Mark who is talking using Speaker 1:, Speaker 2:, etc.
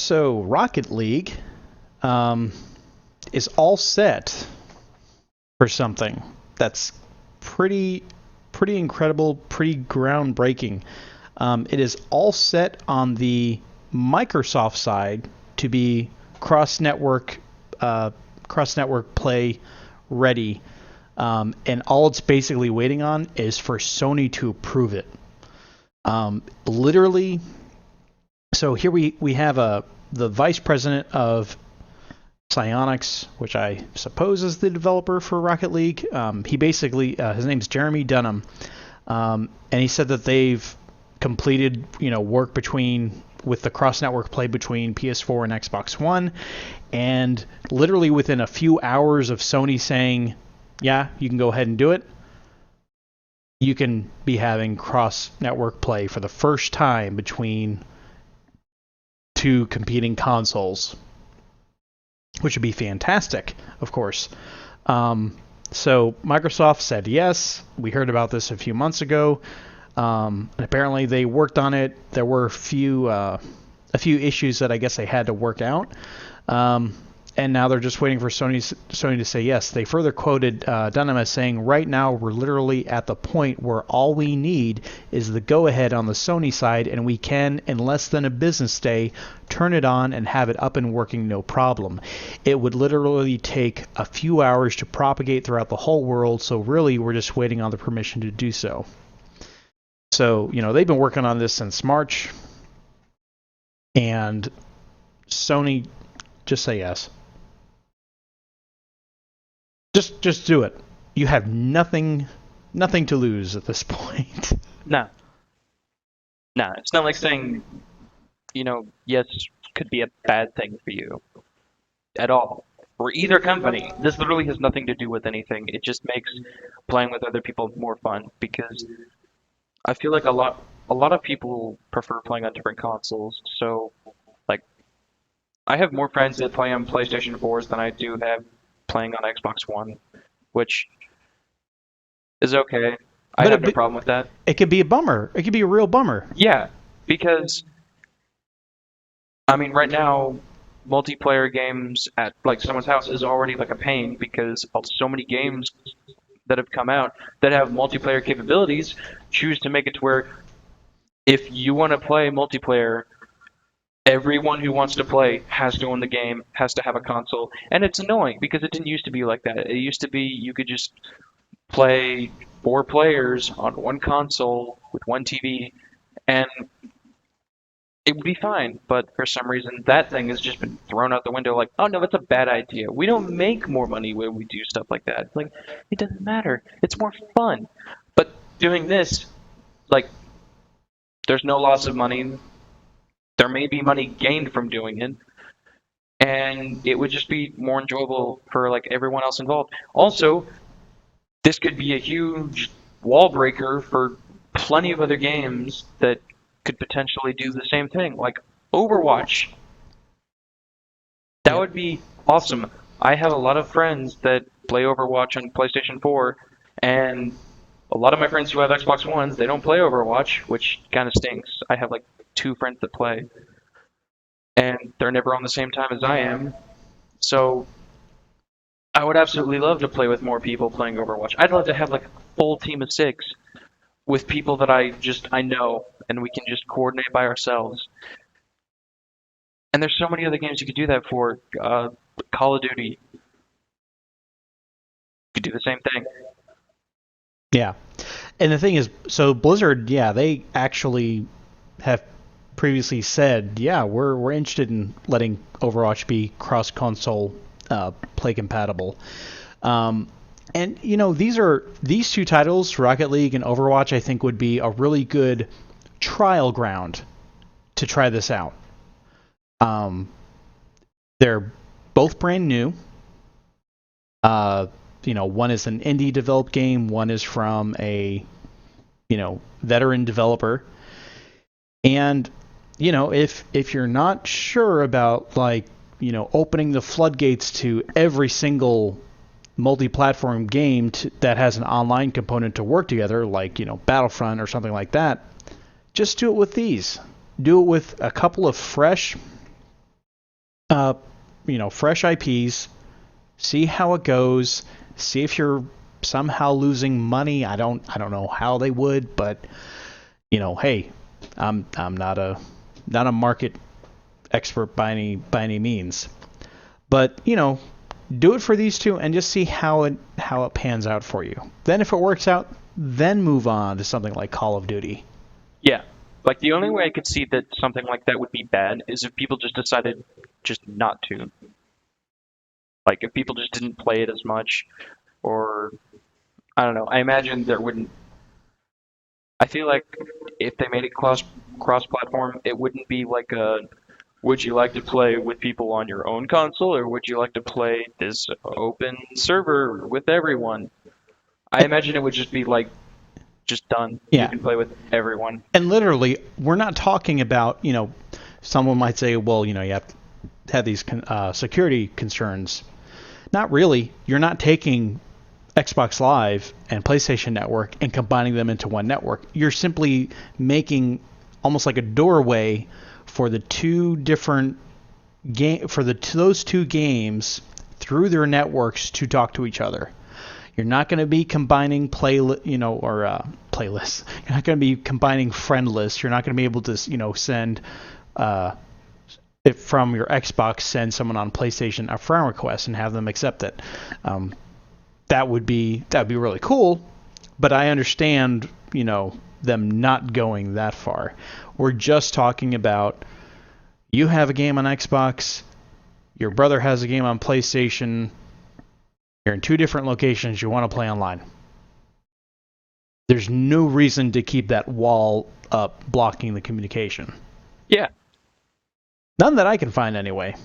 Speaker 1: So Rocket League is all set for something that's pretty pretty incredible, pretty groundbreaking. It is all set on the Microsoft side to be cross network play ready, and all it's basically waiting on is for Sony to approve it. Literally, so here we have the vice president of Psyonix, which I suppose is the developer for Rocket League. He basically, his name's Jeremy Dunham, and he said that they've completed, work with the cross-network play between PS4 and Xbox One, and literally within a few hours of Sony saying, yeah, you can go ahead and do it, you can be having cross-network play for the first time between two competing consoles, which would be fantastic, of course. So Microsoft said yes. We heard about this a few months ago. And apparently they worked on it. There were a few issues that I guess they had to work out. And now they're just waiting for Sony to say yes. They further quoted Dunham as saying, right now we're literally at the point where all we need is the go-ahead on the Sony side, and we can, in less than a business day, turn it on and have it up and working no problem. It would literally take a few hours to propagate throughout the whole world, so really we're just waiting on the permission to do so. So, they've been working on this since March, and Sony just say yes. Just do it. You have nothing to lose at this point.
Speaker 2: No. No, it's not like saying, yes could be a bad thing for you at all. For either company. This literally has nothing to do with anything. It just makes playing with other people more fun, because I feel like a lot of people prefer playing on different consoles. So, like, I have more friends that play on PlayStation 4s than I do have playing on Xbox One, which is okay. I have no problem with that.
Speaker 1: It could be a bummer. It could be a real bummer.
Speaker 2: Yeah, because, right now, multiplayer games at, someone's house is already, a pain, because of so many games that have come out that have multiplayer capabilities choose to make it to where if you want to play multiplayer, everyone who wants to play has to own the game, has to have a console, and it's annoying because it didn't used to be like that. It used to be you could just play 4 players on one console with one TV, and it would be fine. But for some reason, that thing has just been thrown out the window. Like, oh no, that's a bad idea. We don't make more money when we do stuff like that. Like, it doesn't matter. It's more fun. But doing this, there's no loss of money. There may be money gained from doing it, and it would just be more enjoyable for everyone else involved. Also, this could be a huge wall breaker for plenty of other games that could potentially do the same thing, like Overwatch. That would be awesome. I have a lot of friends that play Overwatch on PlayStation 4, and a lot of my friends who have Xbox Ones, they don't play Overwatch, which kind of stinks. I have 2 friends that play, and they're never on the same time as I am. So I would absolutely love to play with more people playing Overwatch. I'd love to have a full team of 6 with people that I know, and we can just coordinate by ourselves. And there's so many other games you could do that for. Call of Duty. You could do the same thing.
Speaker 1: Yeah. And the thing is, so Blizzard, they actually have previously said, we're interested in letting Overwatch be cross-console play compatible. And these 2 titles, Rocket League and Overwatch, I think would be a really good trial ground to try this out. They're both brand new. One is an indie developed game, one is from a veteran developer. And if you're not sure about opening the floodgates to every single multi-platform game that has an online component to work together, Battlefront or something like that, just do it with these. Do it with a couple of fresh uh, fresh IPs, see how it goes, see if you're somehow losing money. I don't know how they would, but hey, I'm not a market expert by any means. But, do it for these two and just see how it pans out for you. Then if it works out, then move on to something like Call of Duty.
Speaker 2: Yeah. Like the only way I could see that something like that would be bad is if people just decided just not to. Like if people just didn't play it as much, or I don't know. I imagine there wouldn't. I feel like if they made it cross platform, it wouldn't be like a would you like to play with people on your own console, or would you like to play this open server with everyone? I imagine it would just be like just done. You
Speaker 1: Yeah.
Speaker 2: can play with everyone.
Speaker 1: And literally, we're not talking about, someone might say, well, you have to have these security concerns. Not really. You're not taking Xbox Live and PlayStation Network and combining them into one network. You're simply making almost like a doorway for the two different those two games through their networks to talk to each other. You're not going to be combining playlists. You're not going to be combining friend lists. You're not going to be able to send if from your Xbox send someone on PlayStation a friend request and have them accept it. That would be really cool, but I understand them not going that far. We're just talking about you have a game on Xbox, your brother has a game on PlayStation, you're in two different locations, you want to play online. There's no reason to keep that wall up blocking the communication.
Speaker 2: Yeah.
Speaker 1: None that I can find anyway.